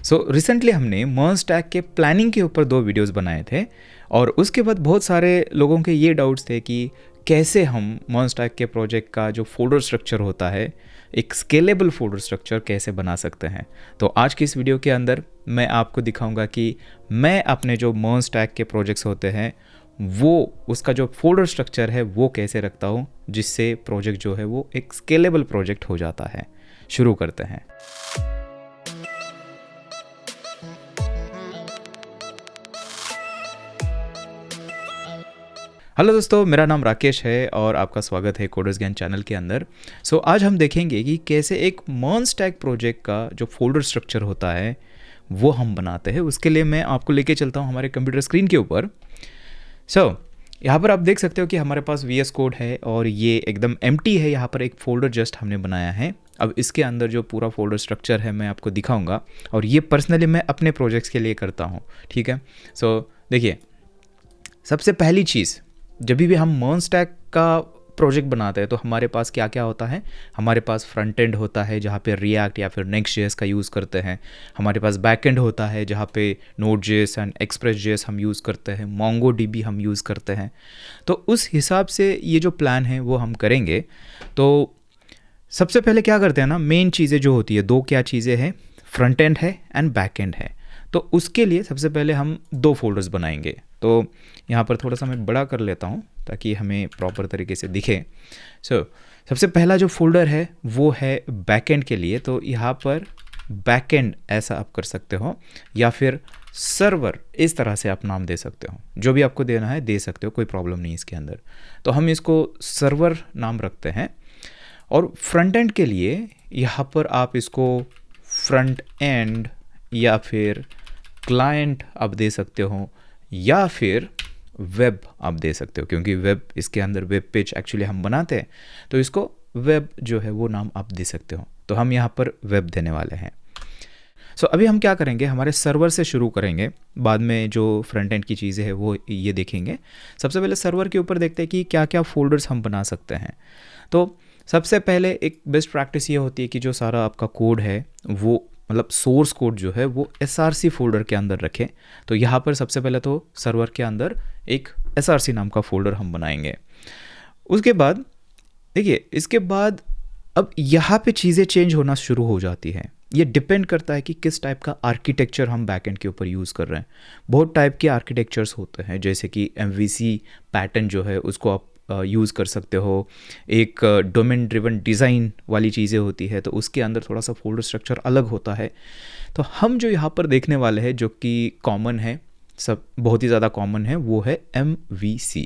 So recently हमने मर्ज tag के planning के ऊपर 2 वीडियोस बनाए थे और उसके बाद बहुत सारे लोगों के ये डाउट्स थे कि कैसे हम मर्ज टैग के प्रोजेक्ट का जो फोल्डर स्ट्रक्चर होता है, एक स्केलेबल फोल्डर स्ट्रक्चर कैसे बना सकते हैं। तो आज की इस वीडियो के अंदर मैं आपको दिखाऊंगा कि मैं अपने जो मर्ज टैग के प्रोजेक्ट्स होते हैं वो उसका जो फोल्डर स्ट्रक्चर है वो कैसे रखता हूँ, जिससे प्रोजेक्ट जो है वो एक स्केलेबल प्रोजेक्ट हो जाता है। शुरू करते हैं। हेलो दोस्तों, मेरा नाम राकेश है और आपका स्वागत है कोडर्स ज्ञान चैनल के अंदर। आज हम देखेंगे कि कैसे एक मर्ज टैग प्रोजेक्ट का जो फोल्डर स्ट्रक्चर होता है वो हम बनाते हैं। उसके लिए मैं आपको लेके चलता हूँ हमारे कंप्यूटर स्क्रीन के ऊपर। यहाँ पर आप देख सकते हो कि हमारे पास VS कोड है और ये एकदम एम्प्टी है। यहाँ पर एक फ़ोल्डर जस्ट हमने बनाया है। अब इसके अंदर जो पूरा फोल्डर स्ट्रक्चर है मैं आपको दिखाऊंगा और ये पर्सनली मैं अपने प्रोजेक्ट्स के लिए करता हूँ। ठीक है। देखिए, सबसे पहली चीज़, जब भी हम मर्ज टैग का प्रोजेक्ट बनाते हैं तो हमारे पास क्या क्या होता है। हमारे पास फ्रंट एंड होता है जहाँ पे रिएक्ट या फिर नेक्स्ट.js का यूज़ करते हैं। हमारे पास बैक एंड होता है जहाँ पे Node.js एंड Express.js हम यूज़ करते हैं। MongoDB हम यूज़ करते हैं। तो उस हिसाब से ये जो प्लान है वो हम करेंगे। तो सबसे पहले क्या करते हैं ना, मेन चीज़ें जो होती है, 2 क्या चीज़ें हैं, फ्रंट एंड है एंड बैक एंड है। तो उसके लिए सबसे पहले हम 2 फोल्डर्स बनाएंगे। तो यहाँ पर थोड़ा सा मैं बड़ा कर लेता हूँ ताकि हमें प्रॉपर तरीके से दिखे। सबसे पहला जो फोल्डर है वो है बैकएंड के लिए। तो यहाँ पर बैकएंड ऐसा आप कर सकते हो या फिर सर्वर इस तरह से आप नाम दे सकते हो। जो भी आपको देना है दे सकते हो, कोई प्रॉब्लम नहीं इसके अंदर। तो हम इसको सर्वर नाम रखते हैं। और फ्रंट एंड के लिए यहाँ पर आप इसको फ्रंट एंड या फिर क्लाइंट आप दे सकते हो या फिर वेब आप दे सकते हो, क्योंकि वेब इसके अंदर वेब पेज एक्चुअली हम बनाते हैं तो इसको वेब जो है वो नाम आप दे सकते हो। तो हम यहाँ पर वेब देने वाले हैं। अभी हम क्या करेंगे, हमारे सर्वर से शुरू करेंगे, बाद में जो फ्रंट एंड की चीज़ें हैं वो ये देखेंगे। सबसे पहले सर्वर के ऊपर देखते हैं कि क्या क्या फोल्डर्स हम बना सकते हैं। तो सबसे पहले एक बेस्ट प्रैक्टिस ये होती है कि जो सारा आपका कोड है वो मतलब सोर्स कोड जो है वो src फोल्डर के अंदर रखें। तो यहाँ पर सबसे पहले तो सर्वर के अंदर एक src नाम का फोल्डर हम बनाएंगे। उसके बाद देखिए, इसके बाद अब यहाँ पे चीज़ें चेंज होना शुरू हो जाती हैं। ये डिपेंड करता है कि किस टाइप का आर्किटेक्चर हम बैकएंड के ऊपर यूज़ कर रहे हैं। बहुत टाइप के आर्किटेक्चर्स होते हैं, जैसे कि MVC पैटर्न जो है उसको आप यूज़ कर सकते हो। एक डोमेन ड्रिवन डिज़ाइन वाली चीज़ें होती है तो उसके अंदर थोड़ा सा फोल्डर स्ट्रक्चर अलग होता है। तो हम जो यहाँ पर देखने वाले हैं जो कि कॉमन है, सब बहुत ही ज़्यादा कॉमन है, वो है MVC,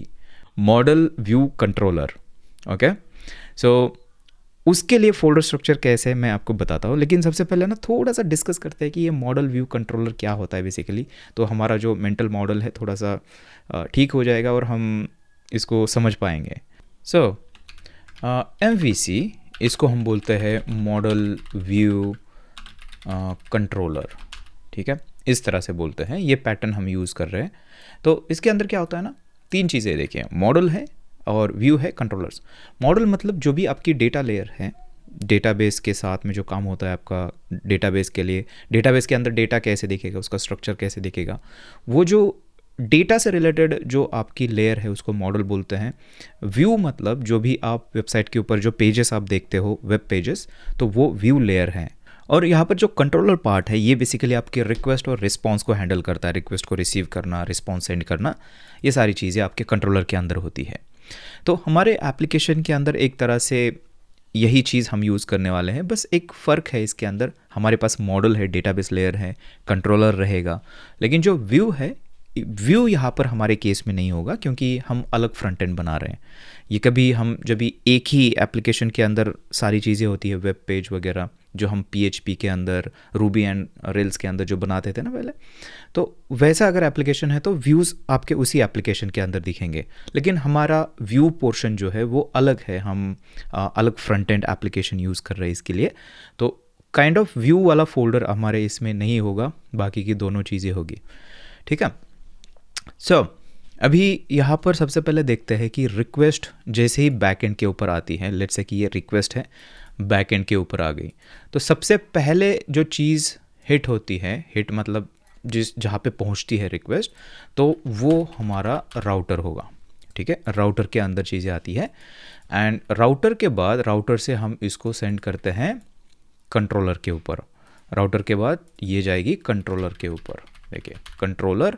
model view controller. Okay, उसके लिए फोल्डर स्ट्रक्चर कैसे है मैं आपको बताता हूँ। लेकिन सबसे पहले ना थोड़ा सा डिस्कस करते हैं कि ये मॉडल व्यू कंट्रोलर क्या होता है बेसिकली। तो हमारा जो मेंटल मॉडल है थोड़ा सा ठीक हो जाएगा और हम इसको समझ पाएंगे। MVC इसको हम बोलते हैं मॉडल व्यू कंट्रोलर। ठीक है, इस तरह से बोलते हैं। ये पैटर्न हम यूज़ कर रहे हैं। तो इसके अंदर क्या होता है ना, 3 चीज़ें देखिए, मॉडल है और व्यू है, कंट्रोलर्स। मॉडल मतलब जो भी आपकी डेटा लेयर है, डेटाबेस के साथ में जो काम होता है आपका डेटाबेस के लिए, डेटाबेस के अंदर डेटा कैसे दिखेगा, उसका स्ट्रक्चर कैसे दिखेगा, वो जो डेटा से रिलेटेड जो आपकी लेयर है उसको मॉडल बोलते हैं। व्यू मतलब जो भी आप वेबसाइट के ऊपर जो पेजेस आप देखते हो, वेब पेजेस, तो वो व्यू लेयर है। और यहाँ पर जो कंट्रोलर पार्ट है ये बेसिकली आपके रिक्वेस्ट और रिस्पॉन्स को हैंडल करता है। रिक्वेस्ट को रिसीव करना, रिस्पॉन्स सेंड करना, ये सारी चीज़ें आपके कंट्रोलर के अंदर होती है। तो हमारे एप्लीकेशन के अंदर एक तरह से यही चीज़ हम यूज़ करने वाले हैं। बस एक फ़र्क है इसके अंदर, हमारे पास मॉडल है, डेटाबेस लेयर है, कंट्रोलर रहेगा। लेकिन जो व्यू है, व्यू यहाँ पर हमारे केस में नहीं होगा क्योंकि हम अलग फ्रंट एंड बना रहे हैं। ये कभी हम जब भी एक ही एप्लीकेशन के अंदर सारी चीज़ें होती है, वेब पेज वगैरह जो हम PHP के अंदर, रूबी एंड रेल्स के अंदर जो बनाते थे ना पहले, तो वैसा अगर एप्लीकेशन है तो व्यूज़ आपके उसी एप्लीकेशन के अंदर दिखेंगे। लेकिन हमारा व्यू पोर्शन जो है वो अलग है, हम अलग फ्रंट एंड एप्लीकेशन यूज़ कर रहे हैं इसके लिए। तो काइंड ऑफ व्यू वाला फोल्डर हमारे इसमें नहीं होगा, बाकी की दोनों चीज़ें होगी। ठीक है। अभी यहाँ पर सबसे पहले देखते हैं कि रिक्वेस्ट जैसे ही बैकएंड के ऊपर आती है, लेट्स से कि ये रिक्वेस्ट है बैकएंड के ऊपर आ गई, तो सबसे पहले जो चीज़ हिट होती है, हिट मतलब जहाँ पे पहुँचती है रिक्वेस्ट, तो वो हमारा राउटर होगा। ठीक है, राउटर के अंदर चीज़ें आती है एंड राउटर के बाद राउटर से हम इसको सेंड करते हैं कंट्रोलर के ऊपर। राउटर के बाद ये जाएगी कंट्रोलर के ऊपर, देखिए कंट्रोलर,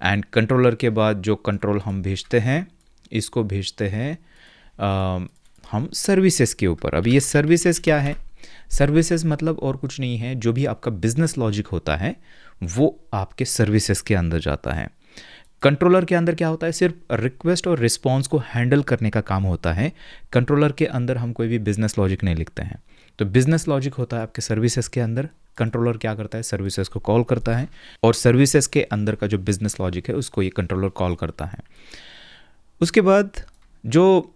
एंड कंट्रोलर के बाद जो कंट्रोल हम भेजते हैं इसको भेजते हैं हम सर्विसेज के ऊपर। अभी ये सर्विसेज क्या है? सर्विसेज मतलब और कुछ नहीं है, जो भी आपका बिजनेस लॉजिक होता है वो आपके सर्विसेज के अंदर जाता है। कंट्रोलर के अंदर क्या होता है? सिर्फ रिक्वेस्ट और रिस्पॉन्स को हैंडल करने का काम होता है। कंट्रोलर के अंदर हम कोई भी बिजनेस लॉजिक नहीं लिखते हैं। तो बिजनेस लॉजिक होता है आपके सर्विसेज के अंदर। कंट्रोलर क्या करता है? सर्विसेज को कॉल करता है, और सर्विसेज के अंदर का जो बिजनेस लॉजिक है उसको ये कंट्रोलर कॉल करता है। उसके बाद जो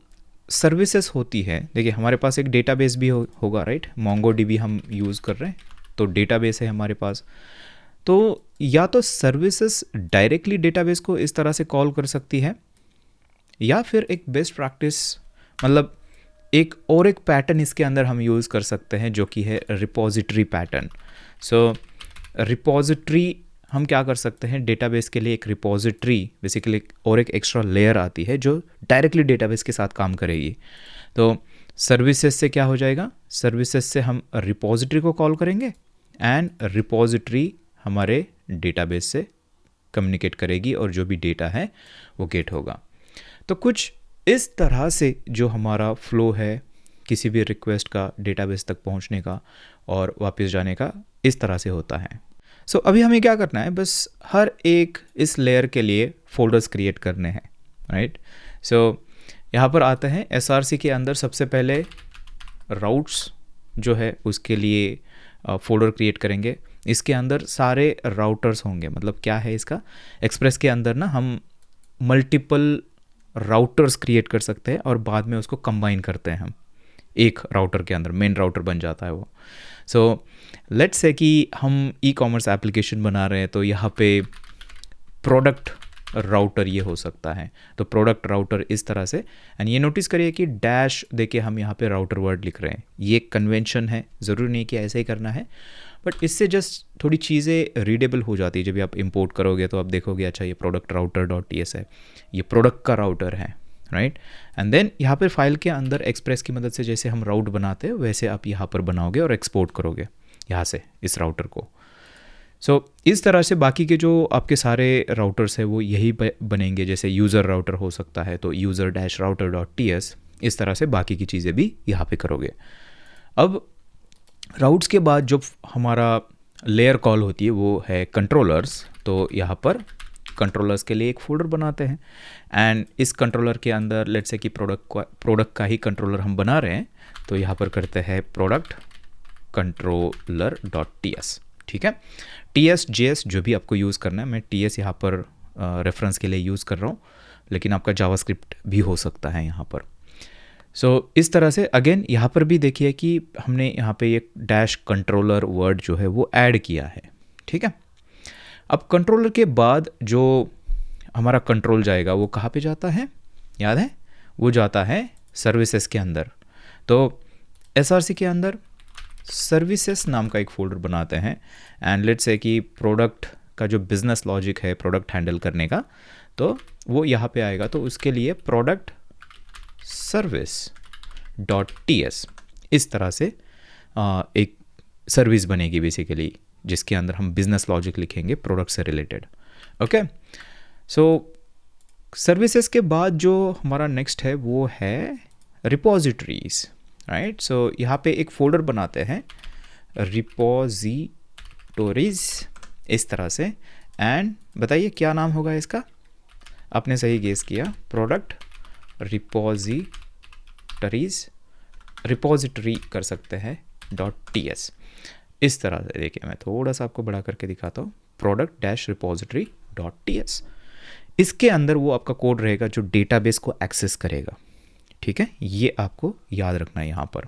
सर्विसेज होती है, देखिए हमारे पास एक डेटाबेस भी होगा, राइट? मोंगोडीबी हम यूज़ कर रहे हैं, तो डेटाबेस है हमारे पास। तो या तो सर्विसेज डायरेक्टली डेटाबेस को इस तरह से कॉल कर सकती है, या फिर एक बेस्ट प्रैक्टिस मतलब एक पैटर्न इसके अंदर हम यूज़ कर सकते हैं, जो कि है रिपॉजिटरी पैटर्न। सो रिपॉजिटरी हम क्या कर सकते हैं? डेटाबेस के लिए एक रिपॉजिटरी बेसिकली और एक एक्स्ट्रा लेयर आती है जो डायरेक्टली डेटाबेस के साथ काम करेगी। तो सर्विसेज से क्या हो जाएगा? सर्विसेज से हम रिपॉजिटरी को कॉल करेंगे एंड रिपॉजिटरी हमारे डेटाबेस से कम्युनिकेट करेगी और जो भी डेटा है वो गेट होगा। तो कुछ इस तरह से जो हमारा फ्लो है किसी भी रिक्वेस्ट का डेटाबेस तक पहुंचने का और वापस जाने का, इस तरह से होता है। सो अभी हमें क्या करना है? बस हर एक इस लेयर के लिए फ़ोल्डर्स क्रिएट करने हैं, राइट? सो यहाँ पर आते हैं SRC के अंदर। सबसे पहले राउट्स जो है उसके लिए फ़ोल्डर क्रिएट करेंगे। इसके अंदर सारे राउटर्स होंगे। मतलब क्या है इसका? एक्सप्रेस के अंदर ना हम मल्टीपल राउटर्स क्रिएट कर सकते हैं और बाद में उसको कंबाइन करते हैं हम एक राउटर के अंदर, मेन राउटर बन जाता है वो। सो लेट्स से कि हम ई-कॉमर्स एप्लीकेशन बना रहे हैं, तो यहाँ पे प्रोडक्ट राउटर ये हो सकता है। तो प्रोडक्ट राउटर इस तरह से, एंड ये नोटिस करिए कि डैश देके हम यहाँ पे राउटर वर्ड लिख रहे हैं। ये कन्वेंशन है, ज़रूरी नहीं कि ऐसे ही करना है, बट इससे जस्ट थोड़ी चीज़ें रीडेबल हो जाती है। जब आप इंपोर्ट करोगे तो आप देखोगे अच्छा ये प्रोडक्ट राउटर .ts है, ये प्रोडक्ट का राउटर है, राइट? एंड देन यहाँ पर फाइल के अंदर एक्सप्रेस की मदद से जैसे हम राउट बनाते हैं वैसे आप यहाँ पर बनाओगे और एक्सपोर्ट करोगे यहाँ से इस राउटर को। सो इस तरह से बाकी के जो आपके सारे राउटर्स हैं वो यही बनेंगे। जैसे यूज़र राउटर हो सकता है तो user-router.ts, इस तरह से बाकी की चीज़ें भी यहाँ पे करोगे। अब राउट्स के बाद जो हमारा लेयर कॉल होती है वो है कंट्रोलर्स। तो यहाँ पर कंट्रोलर्स के लिए एक फोल्डर बनाते हैं एंड इस कंट्रोलर के अंदर लेट्स से कि प्रोडक्ट का ही कंट्रोलर हम बना रहे हैं, तो यहाँ पर करते हैं प्रोडक्ट controller.ts। ठीक है, TS JS जो भी आपको यूज़ करना है, मैं TS यहाँ पर रेफरेंस के लिए यूज़ कर रहा हूँ, लेकिन आपका जावास्क्रिप्ट भी हो सकता है यहाँ पर। सो इस तरह से अगेन यहाँ पर भी देखिए कि हमने यहाँ पे एक डैश कंट्रोलर वर्ड जो है वो ऐड किया है। ठीक है, अब कंट्रोलर के बाद जो हमारा कंट्रोल जाएगा वो कहाँ पे जाता है? याद है? वो जाता है सर्विसेज के अंदर। तो SRC के अंदर सर्विसेज नाम का एक फ़ोल्डर बनाते हैं एंड लेट्स से कि प्रोडक्ट का जो बिज़नेस लॉजिक है प्रोडक्ट हैंडल करने का, तो वो यहाँ पे आएगा। तो उसके लिए प्रोडक्ट service.ts इस तरह से एक सर्विस बनेगी बेसिकली, जिसके अंदर हम बिज़नेस लॉजिक लिखेंगे प्रोडक्ट से रिलेटेड। ओके, सो सर्विसेज के बाद जो हमारा नेक्स्ट है वो है रिपोजिटरीज, राइट? सो यहाँ पे एक फ़ोल्डर बनाते हैं रिपोजिटरीज इस तरह से, एंड बताइए क्या नाम होगा इसका? आपने सही गेस किया, प्रोडक्ट रिपोजिटरी कर सकते हैं .ts इस तरह से। देखिए मैं थोड़ा सा आपको बड़ा करके दिखाता हूँ, product-repository.ts। इसके अंदर वो आपका कोड रहेगा जो डेटाबेस को एक्सेस करेगा। ठीक है, ये आपको याद रखना है यहाँ पर।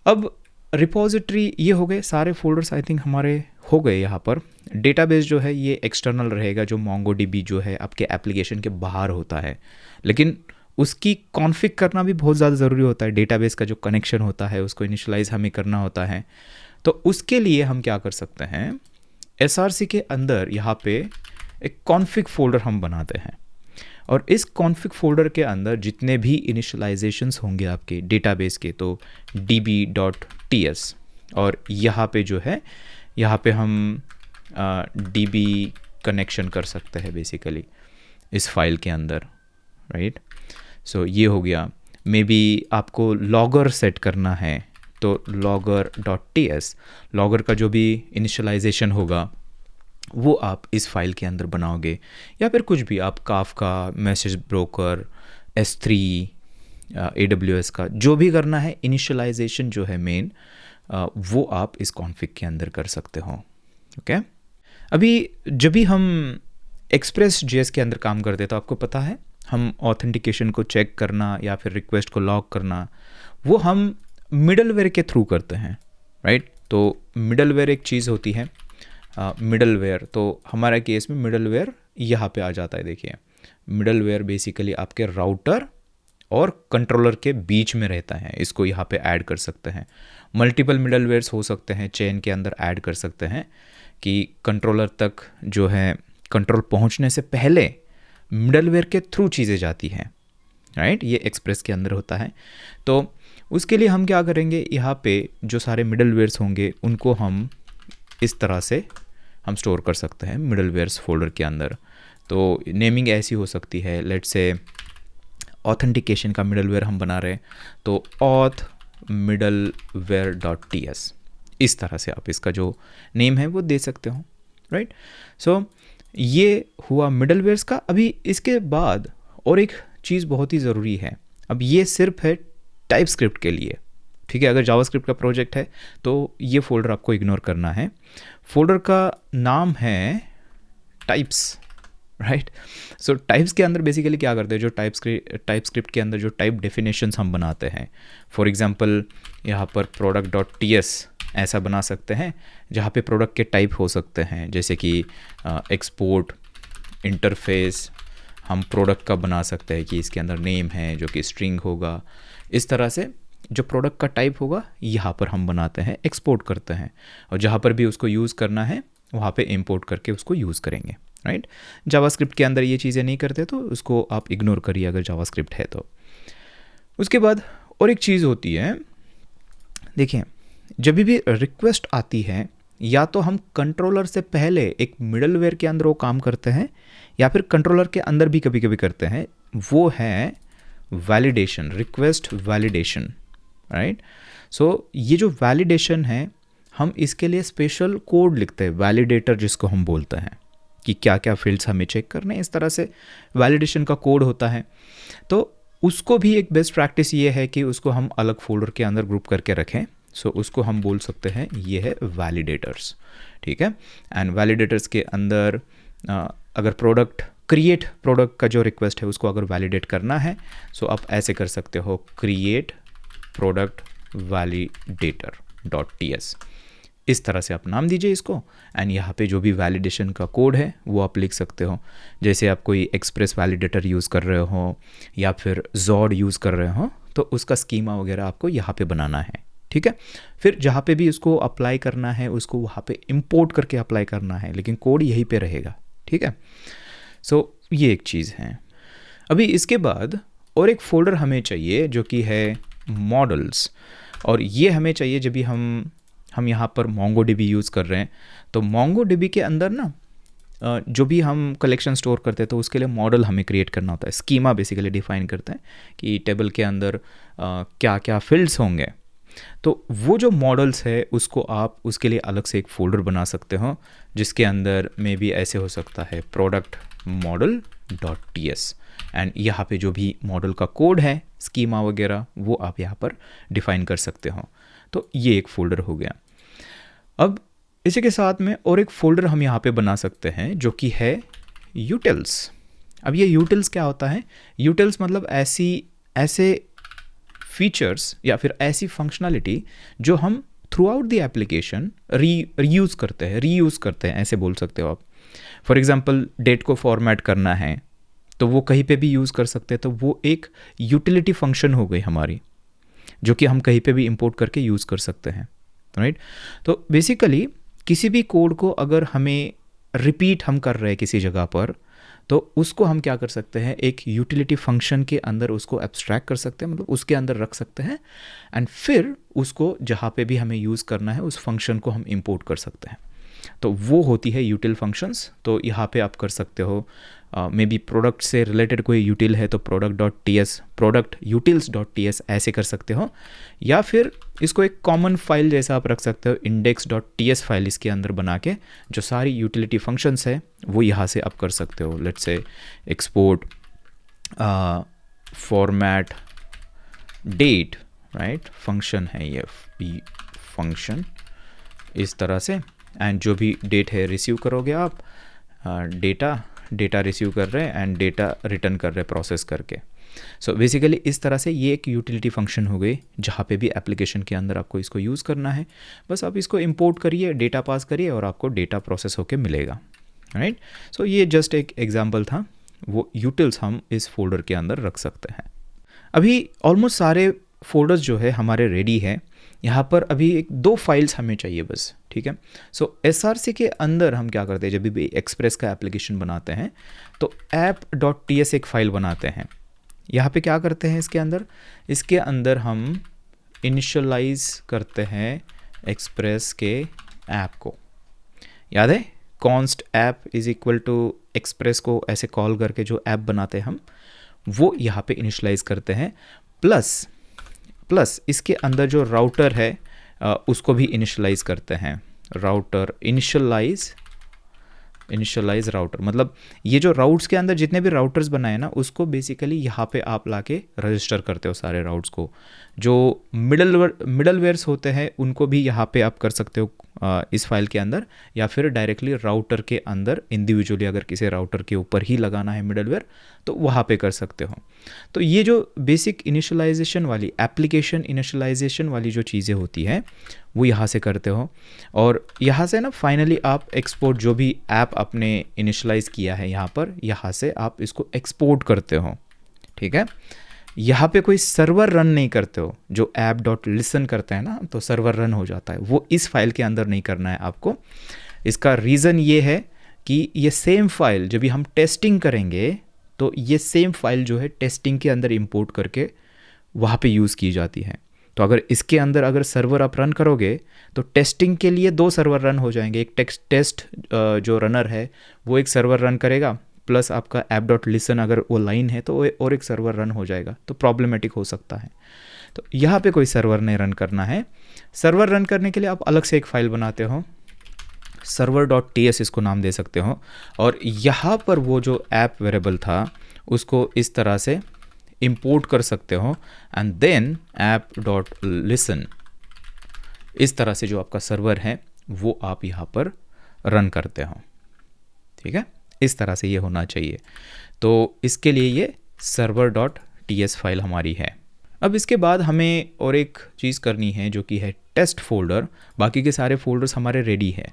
अब रिपोजिटरी ये हो गए सारे फोल्डर्स, आई थिंक हमारे हो गए। यहाँ पर डेटाबेस जो है ये एक्सटर्नल रहेगा, जो MongoDB जो है आपके एप्लीकेशन के बाहर होता है, लेकिन उसकी कॉन्फ़िग करना भी बहुत ज़्यादा ज़रूरी होता है। डेटाबेस का जो कनेक्शन होता है उसको इनिशियलाइज़ हमें करना होता है। तो उसके लिए हम क्या कर सकते हैं, SRC के अंदर यहाँ पे एक कॉन्फ़िग फोल्डर हम बनाते हैं, और इस कॉन्फ़िग फोल्डर के अंदर जितने भी इनिशियलाइजेशंस होंगे आपके डेटाबेस के, तो db.ts, और यहाँ पे जो है, यहाँ पे हम db कनेक्शन कर सकते हैं बेसिकली इस फाइल के अंदर, राइट। सो ये हो गया। मे बी आपको लॉगर सेट करना है, तो logger.ts, लॉगर का जो भी इनिशियलाइजेशन होगा वो आप इस फाइल के अंदर बनाओगे, या फिर कुछ भी आप Kafka, message broker, S3, AWS का जो भी करना है, इनिशियलाइजेशन जो है मेन, वो आप इस कॉन्फ़िग के अंदर कर सकते हो। ओके, अभी जब भी हम Express.js के अंदर काम करते हैं तो आपको पता है, हम ऑथेंटिकेशन को चेक करना या फिर रिक्वेस्ट को लॉग करना, वो हम मिडलवेयर के थ्रू करते हैं, राइट। तो मिडलवेयर एक चीज़ होती है, मिडलवेयर, तो हमारा केस में मिडलवेयर यहाँ पे आ जाता है। देखिए, मिडलवेयर बेसिकली आपके राउटर और कंट्रोलर के बीच में रहता है, इसको यहाँ पे ऐड कर सकते हैं। मल्टीपल मिडलवेयर्स हो सकते हैं, चेन के अंदर ऐड कर सकते हैं कि कंट्रोलर तक जो है कंट्रोल पहुँचने से पहले मिडलवेयर के थ्रू चीज़ें जाती हैं, राइट। ये एक्सप्रेस के अंदर होता है। तो उसके लिए हम क्या करेंगे, यहाँ पे जो सारे मिडलवेयर्स होंगे उनको हम इस तरह से हम स्टोर कर सकते हैं मिडलवेयर्स फोल्डर के अंदर। तो नेमिंग ऐसी हो सकती है, लेट्स से ऑथेंटिकेशन का मिडलवेयर हम बना रहे हैं, तो auth middleware.ts, इस तरह से आप इसका जो नेम है वो दे सकते हो, राइट। सो ये हुआ मिडलवेयर्स का। अभी इसके बाद और एक चीज़ बहुत ही ज़रूरी है, अब ये सिर्फ है टाइपस्क्रिप्ट के लिए, ठीक है। अगर जावास्क्रिप्ट का प्रोजेक्ट है तो ये फोल्डर आपको इग्नोर करना है। फोल्डर का नाम है टाइप्स, राइट। सो टाइप्स के अंदर बेसिकली क्या करते हैं, जो टाइपस्क्रिप्ट के अंदर जो टाइप डेफिनेशंस हम बनाते हैं, फॉर एग्जांपल यहाँ पर product.ts ऐसा बना सकते हैं जहाँ पे प्रोडक्ट के टाइप हो सकते हैं, जैसे कि एक्सपोर्ट इंटरफेस हम प्रोडक्ट का बना सकते हैं कि इसके अंदर नेम है जो कि स्ट्रिंग होगा। इस तरह से जो प्रोडक्ट का टाइप होगा यहाँ पर हम बनाते हैं, एक्सपोर्ट करते हैं, और जहाँ पर भी उसको यूज़ करना है वहाँ पे इंपोर्ट करके उसको यूज़ करेंगे, राइट। जावास्क्रिप्ट के अंदर ये चीज़ें नहीं करते तो उसको आप इग्नोर करिए अगर जावास्क्रिप्ट है तो। उसके बाद और एक चीज़ होती है, देखिए, जब भी रिक्वेस्ट आती है, या तो हम कंट्रोलर से पहले एक मिडलवेयर के अंदर वो काम करते हैं, या फिर कंट्रोलर के अंदर भी कभी कभी करते हैं, वो है वैलिडेशन, रिक्वेस्ट वैलिडेशन, राइट। सो ये जो वैलिडेशन है, हम इसके लिए स्पेशल कोड लिखते हैं, वैलिडेटर जिसको हम बोलते हैं, कि क्या क्या फील्ड्स हमें चेक करने हैं, इस तरह से वैलिडेशन का कोड होता है। तो उसको भी एक बेस्ट प्रैक्टिस ये है कि उसको हम अलग फोल्डर के अंदर ग्रुप करके रखें। सो उसको हम बोल सकते हैं ये है वैलिडेटर्स, ठीक है। एंड वैलिडेटर्स के अंदर अगर क्रिएट प्रोडक्ट का जो रिक्वेस्ट है उसको अगर वैलिडेट करना है, सो आप ऐसे कर सकते हो, क्रिएट प्रोडक्ट validator.ts, इस तरह से आप नाम दीजिए इसको। एंड यहाँ पे जो भी वैलिडेशन का कोड है वो आप लिख सकते हो, जैसे आप कोई एक्सप्रेस वैलिडेटर यूज़ कर रहे हो या फिर जॉड यूज़ कर रहे हो, तो उसका स्कीमा वगैरह आपको यहाँ पे बनाना है, ठीक है। फिर जहाँ पे भी उसको अप्लाई करना है उसको वहाँ पे इंपोर्ट करके अप्लाई करना है, लेकिन कोड यहीं पे रहेगा, ठीक है। सो ये एक चीज़ है। अभी इसके बाद और एक फोल्डर हमें चाहिए जो कि है मॉडल्स, और ये हमें चाहिए जब भी हम यहाँ पर MongoDB यूज़ कर रहे हैं, तो MongoDB के अंदर ना जो भी हम कलेक्शन स्टोर करते हैं तो उसके लिए मॉडल हमें क्रिएट करना होता है। स्कीमा बेसिकली डिफाइन करते हैं कि टेबल के अंदर क्या क्या फील्ड्स होंगे। तो वो जो मॉडल्स है उसको आप उसके लिए अलग से एक फ़ोल्डर बना सकते हो, जिसके अंदर में भी ऐसे हो सकता है प्रोडक्ट model.ts, एंड यहाँ पे जो भी मॉडल का कोड है, स्कीमा वगैरह, वो आप यहाँ पर डिफ़ाइन कर सकते हो। तो ये एक फ़ोल्डर हो गया। अब इसी के साथ में और एक फ़ोल्डर हम यहाँ पे बना सकते हैं जो कि है यूटिल्स। अब ये यूटिल्स क्या होता है, यूटिल्स मतलब ऐसे फीचर्स या फिर ऐसी फंक्शनलिटी जो हम through out the application reuse करते हैं, ऐसे बोल सकते हो आप। फॉर एग्जांपल डेट को फॉर्मेट करना है तो वो कहीं पे भी यूज़ कर सकते हैं, तो वो एक यूटिलिटी फंक्शन हो गई हमारी, जो कि हम कहीं पे भी इंपोर्ट करके यूज़ कर सकते हैं, राइट। तो बेसिकली किसी भी कोड को अगर हमें रिपीट हम कर रहे हैं किसी जगह पर, तो उसको हम क्या कर सकते हैं, एक यूटिलिटी फंक्शन के अंदर उसको एब्स्ट्रैक्ट कर सकते हैं, मतलब उसके अंदर रख सकते हैं, एंड फिर उसको जहाँ पे भी हमें यूज़ करना है उस फंक्शन को हम इंपोर्ट कर सकते हैं। तो वो होती है यूटिल फंक्शंस। तो यहाँ पे आप कर सकते हो मे बी प्रोडक्ट से रिलेटेड कोई यूटिल है तो product.ts, प्रोडक्ट utils.ts ऐसे कर सकते हो, या फिर इसको एक कॉमन फाइल जैसा आप रख सकते हो, index.ts फाइल इसके अंदर बना के जो सारी यूटिलिटी फंक्शंस है वो यहाँ से आप कर सकते हो। Let's see export format date, right, function है ये फंक्शन इस तरह से, एंड जो भी डेट है रिसीव करोगे आप, डेटा रिसीव कर रहे हैं एंड डेटा रिटर्न कर रहे हैं प्रोसेस करके। सो बेसिकली इस तरह से ये एक यूटिलिटी फंक्शन हो गई जहाँ पे भी एप्लीकेशन के अंदर आपको इसको यूज़ करना है, बस आप इसको इंपोर्ट करिए, डेटा पास करिए और आपको डेटा प्रोसेस होके मिलेगा, राइट। सो ये जस्ट एक एग्जांपल था, वो यूटिल्स हम इस फोल्डर के अंदर रख सकते हैं। अभी ऑलमोस्ट सारे फोल्डर्स जो है हमारे रेडी है। यहाँ पर अभी एक 2 फाइल्स हमें चाहिए बस, ठीक है। सो SRC के अंदर हम क्या करते हैं, जब भी एक्सप्रेस का एप्लीकेशन बनाते हैं तो app.ts एक फ़ाइल बनाते हैं। यहाँ पे क्या करते हैं, इसके अंदर हम इनिशियलाइज करते हैं एक्सप्रेस के ऐप को। याद है, const app is equal to express को ऐसे कॉल करके जो ऐप बनाते हैं हम, वो यहाँ पे इनिशियलाइज करते हैं। प्लस इसके अंदर जो राउटर है उसको भी इनिशियलाइज करते हैं। राउटर इनिशियलाइज राउटर, मतलब ये जो राउट्स के अंदर जितने भी राउटर्स बनाए ना, उसको बेसिकली यहाँ पे आप लाके रजिस्टर करते हो सारे राउट्स को। जो मिडलवेयर्स होते हैं उनको भी यहाँ पे आप कर सकते हो इस फाइल के अंदर, या फिर डायरेक्टली राउटर के अंदर इंडिविजुअली अगर किसी राउटर के ऊपर ही लगाना है मिडलवेयर तो वहाँ पे कर सकते हो। तो ये जो बेसिक इनिशियलाइजेशन वाली, एप्लीकेशन इनिशियलाइजेशन वाली जो चीज़ें होती है वो यहाँ से करते हो, और यहाँ से ना फाइनली आप एक्सपोर्ट जो भी ऐप आपने इनिशियलाइज किया है यहाँ से आप इसको एक्सपोर्ट करते हो, ठीक है। यहाँ पे कोई सर्वर रन नहीं करते हो, जो app.listen करते हैं ना तो सर्वर रन हो जाता है, वो इस फाइल के अंदर नहीं करना है आपको। इसका रीज़न ये है कि ये सेम फाइल जब भी हम टेस्टिंग करेंगे तो ये सेम फाइल जो है टेस्टिंग के अंदर इंपोर्ट करके वहाँ पे यूज़ की जाती है। तो अगर इसके अंदर अगर सर्वर आप रन करोगे तो टेस्टिंग के लिए 2 सर्वर रन हो जाएंगे। एक टेस्ट जो रनर है वो एक सर्वर रन करेगा, प्लस आपका app.listen अगर वो लाइन है तो वो और एक सर्वर रन हो जाएगा, तो प्रॉब्लमेटिक हो सकता है। तो यहाँ पे कोई सर्वर नहीं रन करना है। सर्वर रन करने के लिए आप अलग से एक फ़ाइल बनाते हो, server.ts इसको नाम दे सकते हो, और यहाँ पर वो जो ऐप वेरिएबल था उसको इस तरह से इंपोर्ट कर सकते हो, एंड देन app.listen इस तरह से जो आपका सर्वर है वो आप यहाँ पर रन करते हो, ठीक है। इस तरह से ये होना चाहिए। तो इसके लिए ये server.ts फाइल हमारी है। अब इसके बाद हमें और एक चीज़ करनी है जो कि है टेस्ट फोल्डर। बाकी के सारे फोल्डर्स हमारे रेडी है।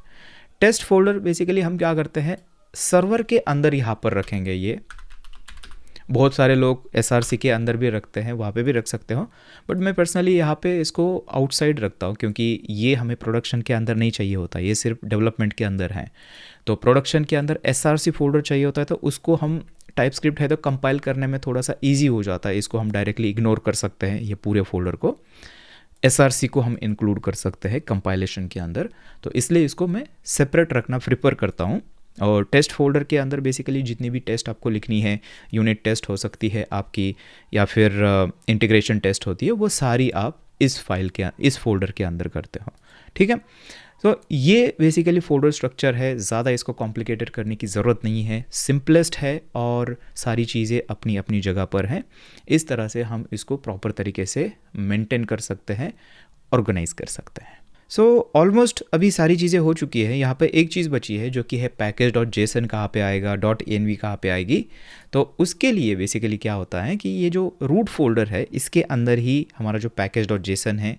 टेस्ट फोल्डर बेसिकली हम क्या करते हैं, सर्वर के अंदर यहाँ पर रखेंगे। ये बहुत सारे लोग SRC के अंदर भी रखते हैं, वहाँ पे भी रख सकते हो, बट मैं पर्सनली यहाँ पे इसको आउटसाइड रखता हूँ क्योंकि ये हमें प्रोडक्शन के अंदर नहीं चाहिए होता, ये सिर्फ डेवलपमेंट के अंदर है। तो प्रोडक्शन के अंदर SRC फोल्डर चाहिए होता है, तो उसको हम टाइपस्क्रिप्ट है तो कंपाइल करने में थोड़ा सा ईजी हो जाता है। इसको हम डायरेक्टली इग्नोर कर सकते हैं, ये पूरे फोल्डर को। SRC को हम इंक्लूड कर सकते हैं कंपाइलेशन के अंदर, तो इसलिए इसको मैं सेपरेट रखना प्रिफर करता हूँ। और टेस्ट फोल्डर के अंदर बेसिकली जितनी भी टेस्ट आपको लिखनी है, यूनिट टेस्ट हो सकती है आपकी, या फिर इंटीग्रेशन टेस्ट होती है, वो सारी आप इस फोल्डर के अंदर करते हो, ठीक है। तो ये बेसिकली फोल्डर स्ट्रक्चर है, ज़्यादा इसको कॉम्प्लिकेटेड करने की ज़रूरत नहीं है, सिंपलेस्ट है और सारी चीज़ें अपनी अपनी जगह पर हैं। इस तरह से हम इसको प्रॉपर तरीके से मेंटेन कर सकते हैं, ऑर्गेनाइज कर सकते हैं। सो ऑलमोस्ट अभी सारी चीज़ें हो चुकी है। यहाँ पे एक चीज़ बची है जो कि है package.json कहाँ पे आएगा, .env कहाँ पे आएगी। तो उसके लिए बेसिकली क्या होता है कि ये जो रूट फोल्डर है इसके अंदर ही हमारा जो package.json है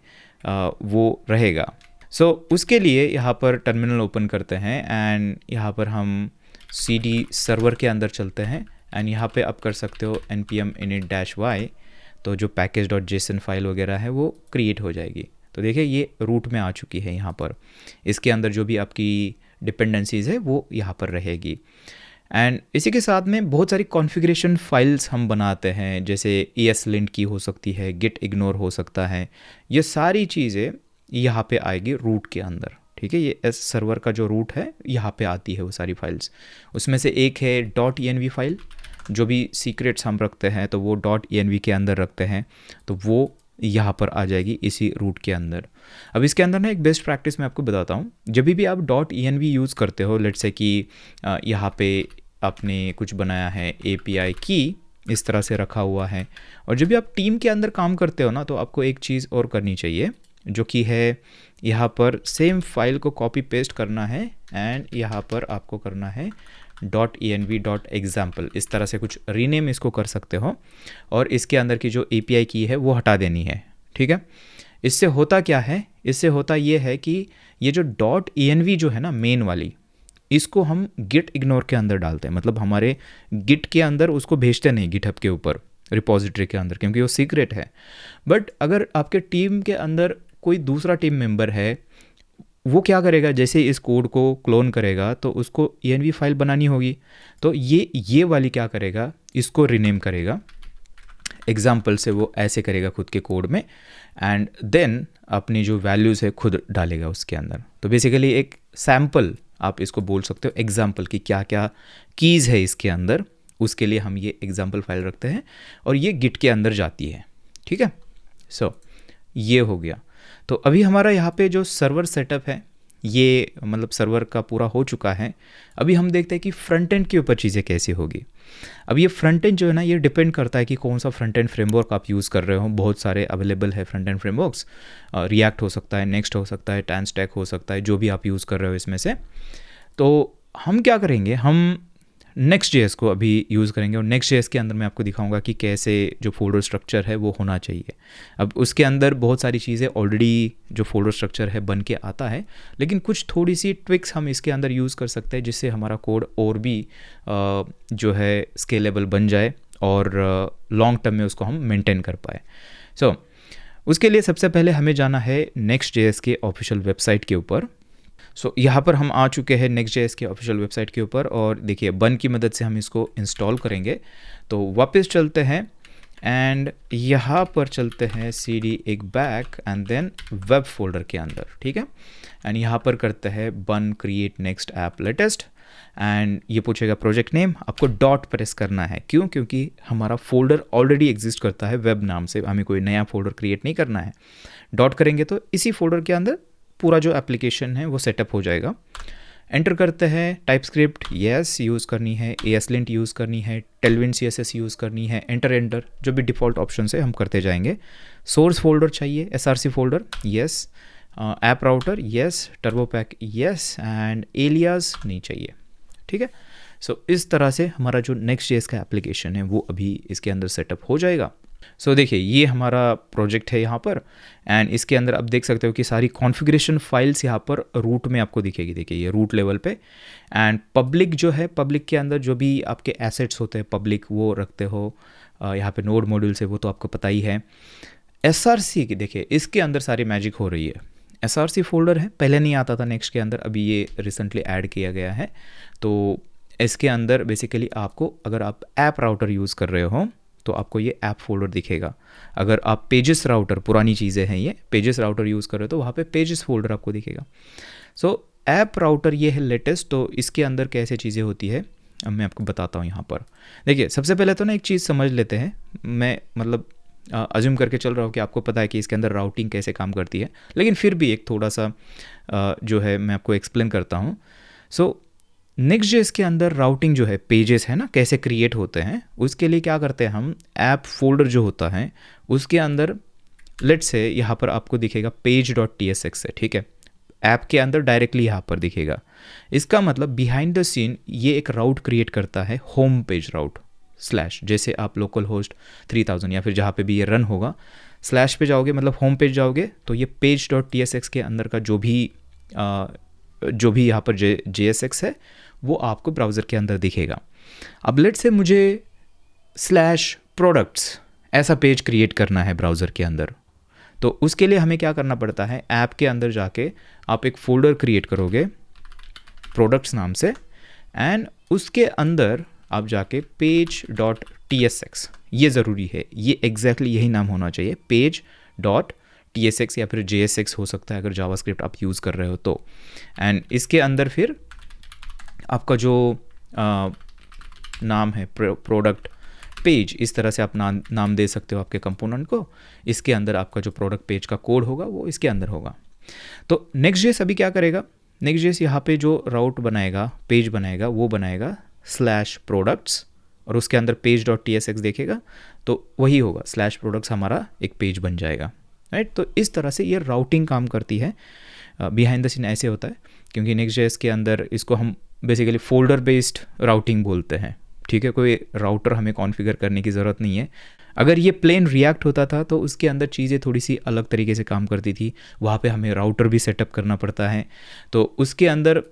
वो रहेगा। सो उसके लिए यहाँ पर टर्मिनल ओपन करते हैं एंड यहाँ पर हम cd सर्वर के अंदर चलते हैं एंड यहाँ पे आप कर सकते हो npm init-y, तो जो package.json फाइल वगैरह है वो क्रिएट हो जाएगी। तो देखिए ये रूट में आ चुकी है यहाँ पर। इसके अंदर जो भी आपकी डिपेंडेंसीज़ है वो यहाँ पर रहेगी। एंड इसी के साथ में बहुत सारी कॉन्फ़िगरेशन फाइल्स हम बनाते हैं, जैसे ESLint की हो सकती है, git ignore हो सकता है। ये सारी चीज़ें यहाँ पे आएगी रूट के अंदर, ठीक है। ये एस सर्वर का जो रूट है यहाँ पे आती है वो सारी फाइल्स। उसमें से एक है .env फाइल, जो भी सीक्रेट्स हम रखते हैं तो वो .env के अंदर रखते हैं, तो वो यहाँ पर आ जाएगी इसी रूट के अंदर। अब इसके अंदर ना एक बेस्ट प्रैक्टिस मैं आपको बताता हूँ। जब भी आप .env यूज़ करते हो, लेट्स से कि यहाँ पे आपने कुछ बनाया है, API की इस तरह से रखा हुआ है, और जब भी आप टीम के अंदर काम करते हो ना, तो आपको एक चीज़ और करनी चाहिए, जो कि है यहाँ पर सेम फाइल को कॉपी पेस्ट करना है एंड यहाँ पर आपको करना है .env.example, इस तरह से कुछ रीनेम इसको कर सकते हो, और इसके अंदर की जो API की है वो हटा देनी है, ठीक है। इससे होता क्या है, इससे होता ये है कि ये जो .env जो है ना मेन वाली, इसको हम गिट इग्नोर के अंदर डालते हैं, मतलब हमारे गिट के अंदर उसको भेजते नहीं, गिटहब के ऊपर रिपोजिटरी के अंदर, क्योंकि वो सीक्रेट है। बट अगर आपके टीम के अंदर कोई दूसरा टीम मेंबर है, वो क्या करेगा, जैसे इस कोड को क्लोन करेगा तो उसको env फाइल बनानी होगी, तो ये वाली क्या करेगा, इसको रीनेम करेगा एग्जाम्पल से, वो ऐसे करेगा खुद के कोड में, एंड देन अपनी जो वैल्यूज़ है खुद डालेगा उसके अंदर। तो बेसिकली एक सैम्पल आप इसको बोल सकते हो एग्जाम्पल की क्या क्या कीज़ है इसके अंदर, उसके लिए हम ये एग्जाम्पल फाइल रखते हैं और ये गिट के अंदर जाती है, ठीक है। सो ये हो गया। तो अभी हमारा यहाँ पे जो सर्वर सेटअप है, ये मतलब सर्वर का पूरा हो चुका है। अभी हम देखते हैं कि फ्रंट एंड के ऊपर चीज़ें कैसी होगी। अब ये फ्रंट एंड जो है ना, ये डिपेंड करता है कि कौन सा फ्रंट एंड फ्रेमवर्क आप यूज़ कर रहे हो। बहुत सारे अवेलेबल है फ्रंट एंड फ्रेमवर्क्स, रिएक्ट हो सकता है, नेक्स्ट हो सकता है, टैनस्टैक हो सकता है, जो भी आप यूज़ कर रहे हो इसमें से। तो हम क्या करेंगे, हम Next.js को अभी यूज़ करेंगे, और Next.js के अंदर मैं आपको दिखाऊंगा कि कैसे जो फोल्डर स्ट्रक्चर है वो होना चाहिए। अब उसके अंदर बहुत सारी चीज़ें ऑलरेडी जो फोल्डर स्ट्रक्चर है बन के आता है, लेकिन कुछ थोड़ी सी ट्विक्स हम इसके अंदर यूज़ कर सकते हैं, जिससे हमारा कोड और भी जो है स्केलेबल बन जाए और लॉन्ग टर्म में उसको हम मेंटेन कर पाए। सो उसके लिए सबसे पहले हमें जाना है Next.js के ऑफिशियल वेबसाइट के ऊपर। सो यहाँ पर हम आ चुके हैं Next.js के ऑफिशियल वेबसाइट के ऊपर, और देखिए बन की मदद से हम इसको इंस्टॉल करेंगे। तो वापस चलते हैं एंड यहाँ पर चलते हैं cd एक back end then web folder के अंदर, ठीक है। एंड यहाँ पर करते हैं बन create next app latest, and ये पूछेगा प्रोजेक्ट नेम, आपको डॉट प्रेस करना है। क्यों? क्योंकि हमारा फोल्डर ऑलरेडी एग्जिस्ट करता है वेब नाम से, हमें कोई नया फोल्डर क्रिएट नहीं करना है। डॉट करेंगे तो इसी फोल्डर के अंदर पूरा जो एप्लीकेशन है वो सेटअप हो जाएगा। एंटर करते हैं, टाइपस्क्रिप्ट येस यूज़ करनी है, ESLint यूज़ करनी है, टेलविंड CSS यूज़ करनी है, एंटर जो भी डिफ़ॉल्ट ऑप्शन है हम करते जाएंगे। सोर्स फोल्डर चाहिए, SRC folder yes, app router yes, Turbopack yes, and alias नहीं चाहिए, ठीक है। सो इस तरह से हमारा जो Next.js का एप्लीकेशन है वो अभी इसके अंदर सेटअप हो जाएगा। सो देखिए ये हमारा प्रोजेक्ट है यहाँ पर, एंड इसके अंदर आप देख सकते हो कि सारी कॉन्फ़िगरेशन फाइल्स यहाँ पर रूट में आपको दिखेगी। देखिए ये रूट लेवल पे, एंड पब्लिक जो है, पब्लिक के अंदर जो भी आपके एसेट्स होते हैं पब्लिक वो रखते हो। यहाँ पे नोड मॉड्यूल्स है वो तो आपको पता ही है। SRC की देखिए इसके अंदर सारी मैजिक हो रही है। SRC फोल्डर है, पहले नहीं आता था नेक्स्ट के अंदर, अभी ये रिसेंटली ऐड किया गया है। तो इसके अंदर बेसिकली आपको, अगर आप ऐप राउटर यूज़ कर रहे हो तो आपको ये ऐप फोल्डर दिखेगा। अगर आप पेजेस राउटर, पुरानी चीज़ें हैं ये, पेजेस राउटर यूज़ कर रहे हो तो वहाँ पे पेजेस फोल्डर आपको दिखेगा। सो ऐप राउटर ये है लेटेस्ट। तो इसके अंदर कैसे चीज़ें होती है अब मैं आपको बताता हूँ यहाँ पर। देखिए सबसे पहले तो ना एक चीज़ समझ लेते हैं, मैं मतलब अज्यूम करके चल रहा हूँ कि आपको पता है कि इसके अंदर राउटिंग कैसे काम करती है, लेकिन फिर भी एक थोड़ा सा जो है मैं आपको एक्सप्लेन करता हूँ। सो Next.js के अंदर राउटिंग जो है, पेजेस है ना, कैसे क्रिएट होते हैं, उसके लिए क्या करते हैं हम, ऐप फोल्डर जो होता है उसके अंदर लेट्स से यहाँ पर आपको दिखेगा page.tsx है, ठीक है। ऐप के अंदर डायरेक्टली यहाँ पर दिखेगा। इसका मतलब बिहाइंड द सीन ये एक राउट क्रिएट करता है, होम पेज राउट / जैसे आप लोकल होस्ट 3000 या फिर जहाँ पे भी ये रन होगा / पे जाओगे, मतलब होम पेज जाओगे, तो ये page.tsx के अंदर का जो भी यहाँ पर JSX है वो आपको ब्राउज़र के अंदर दिखेगा। अब लेट्स से मुझे /products ऐसा पेज क्रिएट करना है ब्राउज़र के अंदर। तो उसके लिए हमें क्या करना पड़ता है, ऐप के अंदर जाके आप एक फ़ोल्डर क्रिएट करोगे प्रोडक्ट्स नाम से, एंड उसके अंदर आप जाके page.tsx, ये ज़रूरी है, ये एग्जैक्टली यही नाम होना चाहिए, page.tsx या फिर JSX हो सकता है अगर जावास्क्रिप्ट आप यूज़ कर रहे हो तो। एंड इसके अंदर फिर आपका जो नाम है प्रोडक्ट पेज, इस तरह से आप नाम दे सकते हो आपके कंपोनेंट को। इसके अंदर आपका जो प्रोडक्ट पेज का कोड होगा वो इसके अंदर होगा। तो नेक्स्ट.जेएस अभी क्या करेगा, नेक्स्ट.जेएस यहाँ पे जो राउट बनाएगा, पेज बनाएगा, वो बनाएगा /products और उसके अंदर page.tsx देखेगा तो वही होगा /products, हमारा एक पेज बन जाएगा, राइट। तो इस तरह से ये राउटिंग काम करती है। बिहाइंड द सीन ऐसे होता है, क्योंकि नेक्स्ट.जेएस के अंदर इसको हम बेसिकली फोल्डर बेस्ड राउटिंग बोलते हैं, ठीक है। कोई राउटर हमें कॉन्फ़िगर करने की ज़रूरत नहीं है। अगर ये प्लेन रिएक्ट होता था तो उसके अंदर चीज़ें थोड़ी सी अलग तरीके से काम करती थी, वहाँ पे हमें राउटर भी सेटअप करना पड़ता है। तो उसके अंदर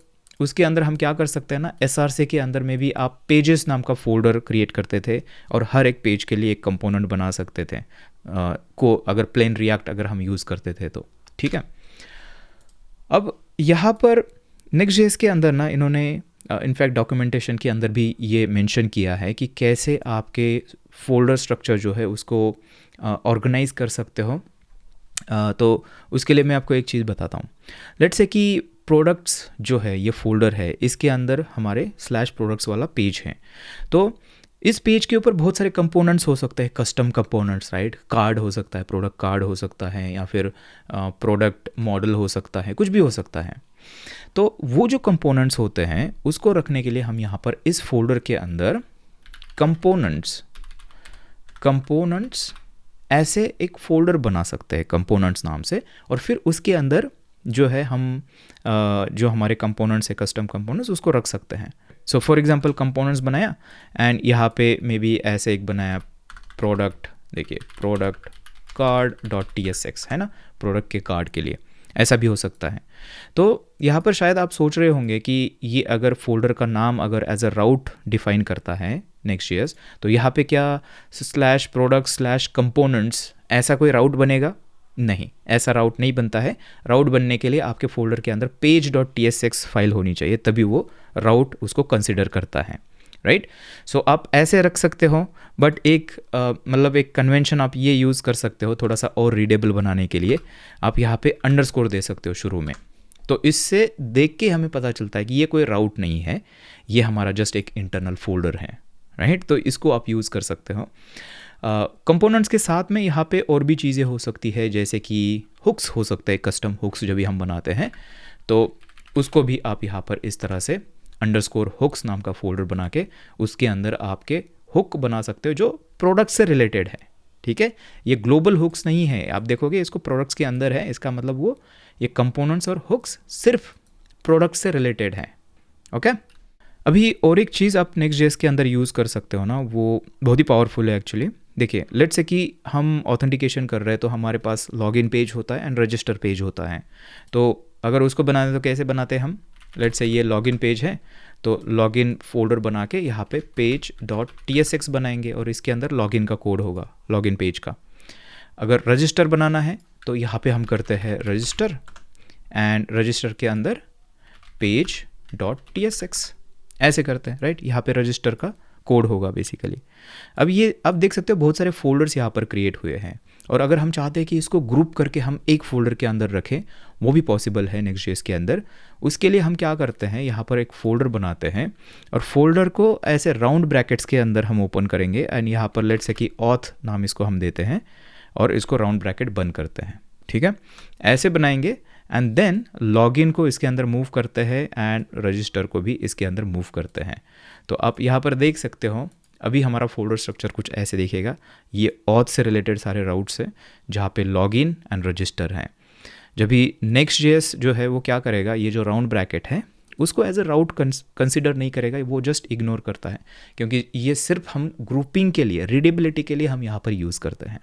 हम क्या कर सकते हैं ना, SRC के अंदर में भी आप पेजेस नाम का फ़ोल्डर क्रिएट करते थे और हर एक पेज के लिए एक कंपोनेंट बना सकते थे को, अगर प्लेन रिएक्ट अगर हम यूज़ करते थे तो, ठीक है। अब यहाँ पर नेक्स्ट.जेएस के अंदर ना इन्होंने इनफैक्ट डॉक्यूमेंटेशन के अंदर भी ये मेंशन किया है कि कैसे आपके फोल्डर स्ट्रक्चर जो है उसको ऑर्गेनाइज कर सकते हो। तो उसके लिए मैं आपको एक चीज़ बताता हूँ। लेट्स से कि प्रोडक्ट्स जो है ये फोल्डर है, इसके अंदर हमारे /products वाला पेज है। तो इस पेज के ऊपर बहुत सारे कंपोनेंट्स हो सकते हैं, कस्टम कंपोनेंट्स, राइट। कार्ड हो सकता है, प्रोडक्ट कार्ड हो सकता है, या फिर प्रोडक्ट मॉडल हो सकता है, कुछ भी हो सकता है। तो वो जो कंपोनेंट्स होते हैं उसको रखने के लिए हम यहाँ पर इस फोल्डर के अंदर कंपोनेंट्स ऐसे एक फ़ोल्डर बना सकते हैं कंपोनेंट्स नाम से, और फिर उसके अंदर जो है हम जो हमारे कंपोनेंट्स है, कस्टम कंपोनेंट्स, उसको रख सकते हैं। सो फॉर एग्जांपल कंपोनेंट्स बनाया एंड यहाँ पे मे बी ऐसे एक बनाया प्रोडक्ट, देखिए प्रोडक्ट कार्ड.tsx है ना, प्रोडक्ट के कार्ड के लिए, ऐसा भी हो सकता है। तो यहाँ पर शायद आप सोच रहे होंगे कि ये अगर फोल्डर का नाम अगर एज अ राउट डिफाइन करता है नेक्स्ट.जेएस, तो यहाँ पे क्या /products/components ऐसा कोई राउट बनेगा? नहीं, ऐसा राउट नहीं बनता है। राउट बनने के लिए आपके फोल्डर के अंदर page.tsx फाइल होनी चाहिए, तभी वो राउट उसको कंसिडर करता है, राइट। सो आप ऐसे रख सकते हो, बट एक मतलब एक कन्वेंशन आप ये यूज़ कर सकते हो थोड़ा सा और रीडेबल बनाने के लिए। आप यहाँ पे अंडरस्कोर दे सकते हो शुरू में, तो इससे देख के हमें पता चलता है कि ये कोई राउट नहीं है, ये हमारा जस्ट एक इंटरनल फोल्डर है, राइट। तो इसको आप यूज़ कर सकते हो। कंपोनेंट्स के साथ में यहाँ पे और भी चीज़ें हो सकती है, जैसे कि हुक्स हो सकते हैं, कस्टम हुक्स जब भी हम बनाते हैं तो उसको भी आप यहाँ पर इस तरह से _hooks नाम का फोल्डर बना के उसके अंदर आपके हुक बना सकते हो जो प्रोडक्ट से रिलेटेड है, ठीक है। ये ग्लोबल हुक्स नहीं है, आप देखोगे इसको प्रोडक्ट्स के अंदर है, इसका मतलब वो ये कंपोनेंट्स और हुक्स सिर्फ प्रोडक्ट से रिलेटेड है, ओके। अभी और एक चीज़ आप नेक्स्ट.जेएस के अंदर यूज़ कर सकते हो ना, वो बहुत ही पावरफुल है एक्चुअली। देखिए, लेट्स से कि हम ऑथेंटिकेशन कर रहे हैं तो हमारे पास लॉगिन पेज होता है एंड रजिस्टर पेज होता है। तो अगर उसको बनाते तो कैसे बनाते हैं हम, लेट्स से ये लॉगिन पेज है तो लॉगिन फोल्डर बना के यहाँ पे page.tsx बनाएंगे और इसके अंदर लॉगिन का कोड होगा लॉगिन पेज का। अगर रजिस्टर बनाना है तो यहाँ पे हम करते हैं रजिस्टर एंड रजिस्टर के अंदर page.tsx ऐसे करते हैं, राइट। यहाँ पे रजिस्टर का कोड होगा बेसिकली। अब ये आप देख सकते हो बहुत सारे फोल्डर्स यहाँ पर क्रिएट हुए हैं, और अगर हम चाहते हैं कि इसको ग्रुप करके हम एक फोल्डर के अंदर रखें, वो भी पॉसिबल है नेक्स्ट.जेएस के अंदर। उसके लिए हम क्या करते हैं, यहाँ पर एक फ़ोल्डर बनाते हैं और फोल्डर को ऐसे राउंड ब्रैकेट्स के अंदर हम ओपन करेंगे एंड यहाँ पर लेट्स से कि ऑथ नाम इसको हम देते हैं और इसको राउंड ब्रैकेट बंद करते हैं, ठीक है। ऐसे बनाएंगे एंड देन लॉगिन को इसके अंदर मूव करते हैं एंड रजिस्टर को भी इसके अंदर मूव करते हैं। तो आप यहाँ पर देख सकते हो अभी हमारा फोल्डर स्ट्रक्चर कुछ ऐसे दिखेगा। ये ऑथ से रिलेटेड सारे राउट्स हैं जहाँ पे लॉगिन एंड रजिस्टर हैं। जब भी नेक्स्ट.जेएस जो है वो क्या करेगा, ये जो राउंड ब्रैकेट है उसको एज अ राउट कंसिडर नहीं करेगा, वो जस्ट इग्नोर करता है, क्योंकि ये सिर्फ हम ग्रुपिंग के लिए, रीडेबिलिटी के लिए हम यहाँ पर यूज़ करते हैं,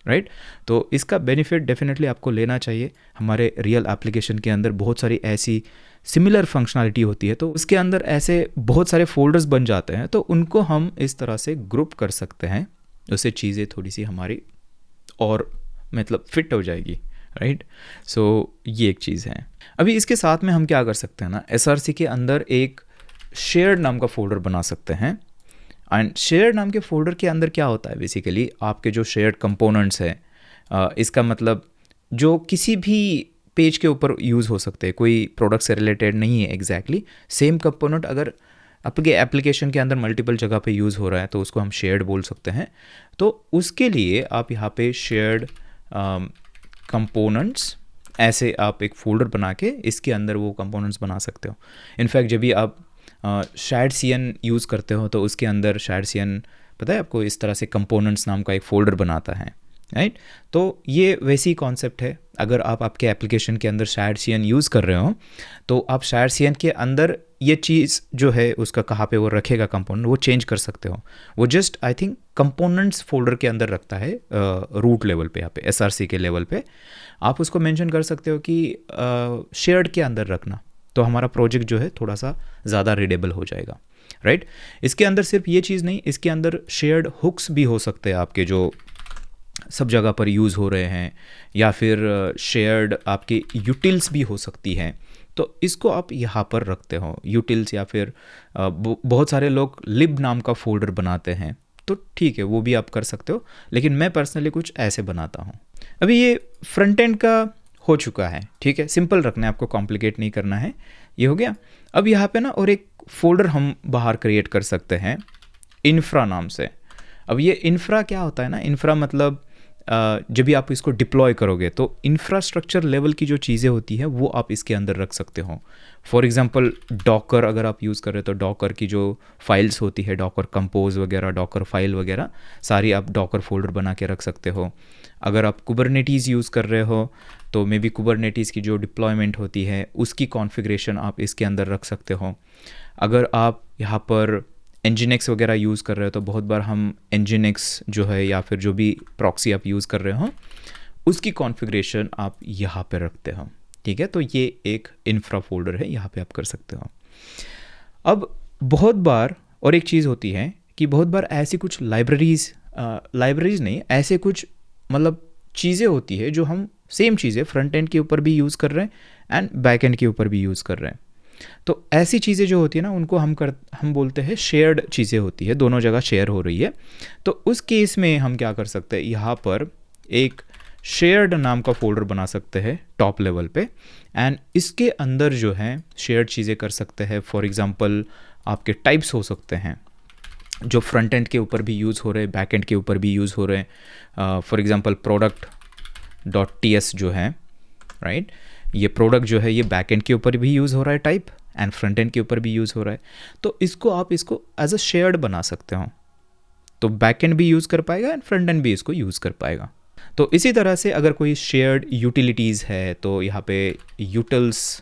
राइट। तो इसका बेनिफिट डेफिनेटली आपको लेना चाहिए। हमारे रियल एप्लीकेशन के अंदर बहुत सारी ऐसी सिमिलर फंक्शनलिटी होती है, तो उसके अंदर ऐसे बहुत सारे फोल्डर्स बन जाते हैं, तो उनको हम इस तरह से ग्रुप कर सकते हैं, उससे चीज़ें थोड़ी सी हमारी और मतलब फिट हो जाएगी, राइट। सो ये एक चीज़ है। अभी इसके साथ में हम क्या कर सकते हैं ना, SRC के अंदर एक शेयर्ड नाम का फोल्डर बना सकते हैं। एंड शेयर्ड नाम के फोल्डर के अंदर क्या होता है, बेसिकली आपके जो शेयर्ड कंपोनेंट्स हैं, इसका मतलब जो किसी भी पेज के ऊपर यूज़ हो सकते हैं, कोई प्रोडक्ट से रिलेटेड नहीं है एग्जैक्टली, सेम कंपोनेंट अगर आपके एप्लीकेशन के अंदर मल्टीपल जगह पे यूज़ हो रहा है तो उसको हम शेयर्ड बोल सकते हैं। तो उसके लिए आप यहाँ पे शेयर्ड कंपोनेंट्स ऐसे आप एक फ़ोल्डर बना के इसके अंदर वो कंपोनेंट्स बना सकते हो। इनफैक्ट जब भी आप शायद CN यूज़ करते हो तो उसके अंदर शायद CN पता है आपको, इस तरह से कंपोनेंट्स नाम का एक फ़ोल्डर बनाता है, राइट। तो ये वैसी कॉन्सेप्ट है। अगर आप आपके एप्लीकेशन के अंदर शायद CN यूज़ कर रहे हो तो आप शायद CN के अंदर ये चीज़ जो है उसका कहाँ पे वो रखेगा कंपोनेंट, वो चेंज कर सकते हो। वो just I think components folder के अंदर रखता है रूट लेवल पे, यहाँ पे SRC के लेवल पे आप उसको मेंशन कर सकते हो कि शेयर्ड के अंदर रखना, तो हमारा प्रोजेक्ट जो है थोड़ा सा ज़्यादा रीडेबल हो जाएगा, राइट। इसके अंदर सिर्फ ये चीज़ नहीं, इसके अंदर शेयर्ड हुक्स भी हो सकते हैं आपके जो सब जगह पर यूज़ हो रहे हैं, या फिर शेयर्ड आपके यूटिल्स भी हो सकती हैं। तो इसको आप यहाँ पर रखते हो यूटिल्स, या फिर बहुत सारे लोग लिब नाम का फोल्डर बनाते हैं, तो ठीक है वो भी आप कर सकते हो, लेकिन मैं पर्सनली कुछ ऐसे बनाता हूँ। अभी ये फ्रंट एंड का हो चुका है, ठीक है, सिंपल रखना है, आपको कॉम्प्लिकेट नहीं करना है, ये हो गया। अब यहाँ पे ना और एक फोल्डर हम बाहर क्रिएट कर सकते हैं इन्फ्रा नाम से। अब ये इन्फ्रा क्या होता है ना, इन्फ्रा मतलब जब भी आप इसको डिप्लॉय करोगे तो इंफ्रास्ट्रक्चर लेवल की जो चीज़ें होती हैं वो आप इसके अंदर रख सकते हो। फॉर एग्जांपल डॉकर अगर आप यूज़ कर रहे हो तो डॉकर की जो फाइल्स होती है, डॉकर कंपोज वगैरह, डॉकर फाइल वगैरह सारी आप डॉकर फोल्डर बना के रख सकते हो। अगर आप कुबरनेटीज़ यूज़ कर रहे हो तो मे बी कुबरनेटीज़ की जो डिप्लॉयमेंट होती है उसकी कॉन्फ़िगरेशन आप इसके अंदर रख सकते हो। अगर आप यहाँ पर Nginx वगैरह यूज़ कर रहे हो तो बहुत बार हम Nginx जो है या फिर जो भी प्रॉक्सी आप यूज़ कर रहे हो उसकी कॉन्फ़िगरेशन आप यहाँ पे रखते हो, ठीक है। तो ये एक इंफ्रा फोल्डर है, यहाँ पे आप कर सकते हो। अब बहुत बार और एक चीज़ होती है कि बहुत बार ऐसी कुछ लाइब्रेरीज़ नहीं, ऐसे कुछ मतलब चीज़ें होती है जो हम सेम चीज़ें फ्रंट एंड के ऊपर भी यूज़ कर रहे हैं एंड बैक एंड के ऊपर भी यूज़ कर रहे हैं। तो ऐसी चीज़ें जो होती है ना उनको हम बोलते हैं शेयर्ड चीज़ें होती है, दोनों जगह शेयर हो रही है। तो उस केस में हम क्या कर सकते हैं, यहाँ पर एक शेयर्ड नाम का फोल्डर बना सकते हैं टॉप लेवल पे, एंड इसके अंदर जो है शेयर्ड चीज़ें कर सकते हैं। फॉर एग्जांपल आपके टाइप्स हो सकते हैं जो फ्रंट एंड के ऊपर भी यूज़ हो रहे हैं, बैक एंड के ऊपर भी यूज़ हो रहे हैं। फॉर एग्जांपल product.ts जो है, राइट, ये प्रोडक्ट जो है ये बैक एंड के ऊपर भी यूज़ हो रहा है टाइप, एंड फ्रंट एंड के ऊपर भी यूज़ हो रहा है। तो इसको आप इसको एज अ शेयर्ड बना सकते हो, तो बैक एंड भी यूज़ कर पाएगा एंड फ्रंट एंड भी इसको यूज़ कर पाएगा। तो इसी तरह से अगर कोई शेयर्ड यूटिलिटीज़ है तो यहाँ पे यूटिल्स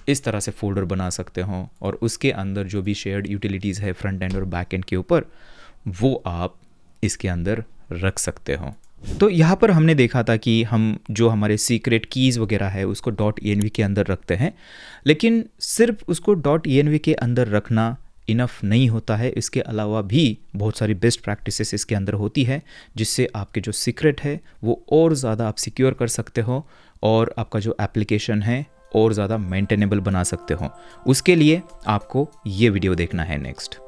इस तरह से फोल्डर बना सकते हो, और उसके अंदर जो भी शेयर्ड यूटिलिटीज़ है फ्रंट एंड और बैक एंड के ऊपर वो आप इसके अंदर रख सकते हो। तो यहाँ पर हमने देखा था कि हम जो हमारे सीक्रेट कीज़ वगैरह है उसको .env के अंदर रखते हैं, लेकिन सिर्फ उसको .env के अंदर रखना इनफ नहीं होता है। इसके अलावा भी बहुत सारी बेस्ट प्रैक्टिसेस इसके अंदर होती है जिससे आपके जो सीक्रेट है वो और ज़्यादा आप सिक्योर कर सकते हो और आपका जो एप्लीकेशन है और ज़्यादा मेंटेनेबल बना सकते हो। उसके लिए आपको ये वीडियो देखना है नेक्स्ट।